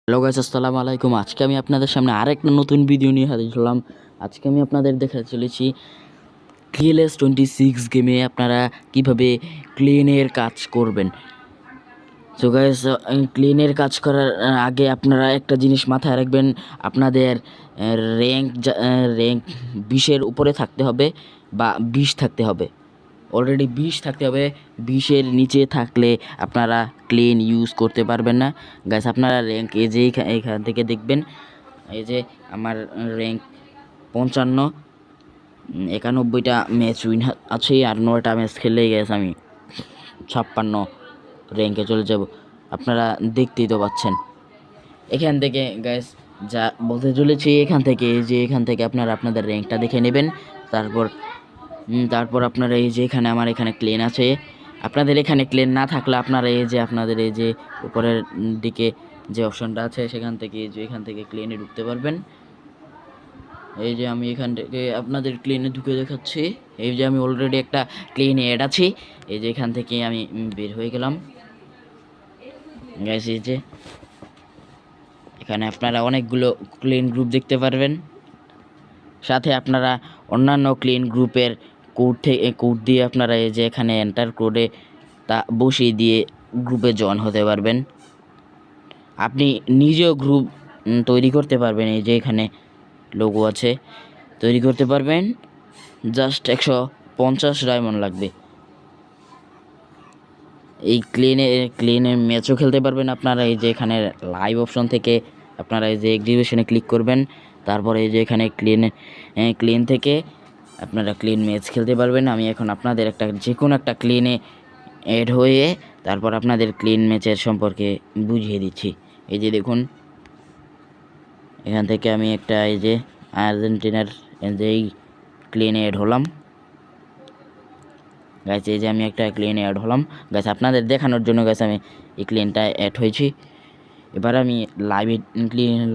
Hello guys, আসসালামু আলাইকুম। আজকে আমি আপনাদের সামনে আরেকটা নতুন ভিডিও নিয়ে হাজির হলাম। আজকে আমি আপনাদের দেখাতে চলেছি TLS26 গেমে আপনারা কিভাবে ক্লিনের কাজ করবেন। তো গাইস, ক্লিনের কাজ করার আগে আপনারা একটা জিনিস মাথায় রাখবেন, আপনাদের র্যাঙ্ক 20-এর উপরে থাকতে হবে বা 20 থাকতে হবে। অলরেডি 20 থাকতে হবে। 20-এর নিচে থাকলে আপনারা ক্লিন ইউজ করতে পারবেন না। গাইস, আপনারা র্যাঙ্ক এই যে এখান থেকে দেখবেন, এই যে আমার র্যাঙ্ক 55, 91টা ম্যাচ উইন আছে, আর 9টা ম্যাচ খেললেই গেছে আমি 56 র্যাঙ্কে চলে যাব। আপনারা দেখতেই তো পাচ্ছেন। এখান থেকে গাইস যা বলতে চলেছি, এখান থেকে আপনারা আপনাদের র্যাঙ্কটা দেখে নেবেন। তারপর আপনারা এই যে আমার এখানে ক্লেন আছে। আপনাদের এখানে ক্লেন না থাকলে আপনারা এই যে আপনাদের এই যে উপরের দিকে যে অপশনটা আছে সেখান থেকে এখান থেকে ক্লেনে ঢুকতে পারবেন। এই যে আমি এখান থেকে আপনাদের ক্লেনে ঢুকে দেখাচ্ছি। এই যে আমি অলরেডি একটা ক্লেনে অ্যাড আছি। এই যে এখান থেকে আমি বের হয়ে গেলাম। গাইস, এই যে এখানে আপনারা অনেকগুলো ক্লিন গ্রুপ দেখতে পারবেন। সাথে আপনারা অন্যান্য ক্লিন গ্রুপের কোড দিয়ে আপনারা এই যে এখানে এন্টার করে তা বসিয়ে দিয়ে গ্রুপে জয়েন হতে পারবেন। আপনি নিজেও গ্রুপ তৈরি করতে পারবেন। এই যে এখানে লোগো আছে, তৈরি করতে পারবেন। জাস্ট 150 ডায়মন্ড লাগবে। এই ক্লিনে ম্যাচও খেলতে পারবেন আপনারা। এই যে এখানে লাইভ অপশন থেকে আপনারা এই যে এক্সিবিশনে ক্লিক করবেন। তারপরে এই যে এখানে ক্লিন থেকে আপনারা ক্লিন ম্যাচ খেলতে পারবেন। আমি এখন আপনাদের যে কোনো একটা ক্লিনে অ্যাড হয়ে তারপর আপনাদের ক্লিন ম্যাচের সম্পর্কে বুঝিয়ে দিচ্ছি। এই যে দেখুন, এখান থেকে আমি একটা এই যে আর্জেন্টিনার যেই ক্লিনে অ্যাড হলাম। গাইস, এই যে আমি একটা ক্লিনে অ্যাড হলাম। গাইস, আপনাদের দেখানোর জন্য গাইস আমি এই ক্লিনটা অ্যাড হয়েছি। এবার আমি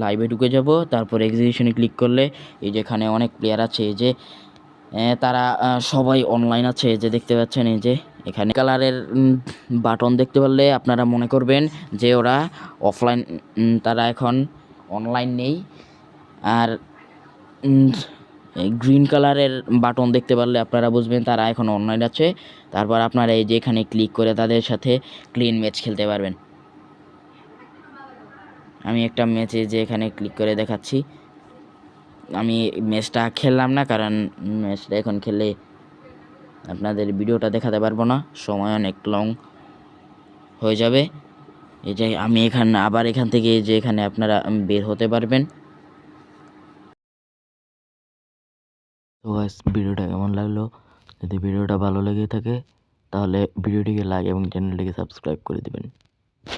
লাইভে ঢুকে যাব। তারপর এক্সিবিশনে ক্লিক করলে এই যে এখানে অনেক প্লেয়ার আছে। এই যে তারা সবাই অনলাইন আছে। এই যে দেখতে পাচ্ছেন, এই যে এখানে কালারের বাটন দেখতে পারলে আপনারা মনে করবেন যে ওরা অফলাইন, তারা এখন অনলাইন নেই। আর গ্রিন কালারের বাটন দেখতে পারলে আপনারা বুঝবেন তারা এখন অনলাইন আছে। তারপর আপনারা এই যে এখানে ক্লিক করে তাদের সাথে ক্লিন ম্যাচ খেলতে পারবেন। আমি একটা ম্যাচে যে এখানে ক্লিক করে দেখাচ্ছি। আমি ম্যাচটা খেললাম না, কারণ ম্যাচটা এখন খেলে আপনাদের ভিডিওটা দেখাতে পারবো না, সময় অনেক লং হয়ে যাবে। এই যে আমি এখান থেকে যে এখানে আপনারা বের হতে পারবেন। তো গাইস, ভিডিওটা কেমন লাগলো? যদি ভিডিওটা ভালো লেগে থাকে তাহলে ভিডিওটিকে লাইক এবং চ্যানেলটিকে সাবস্ক্রাইব করে দিবেন।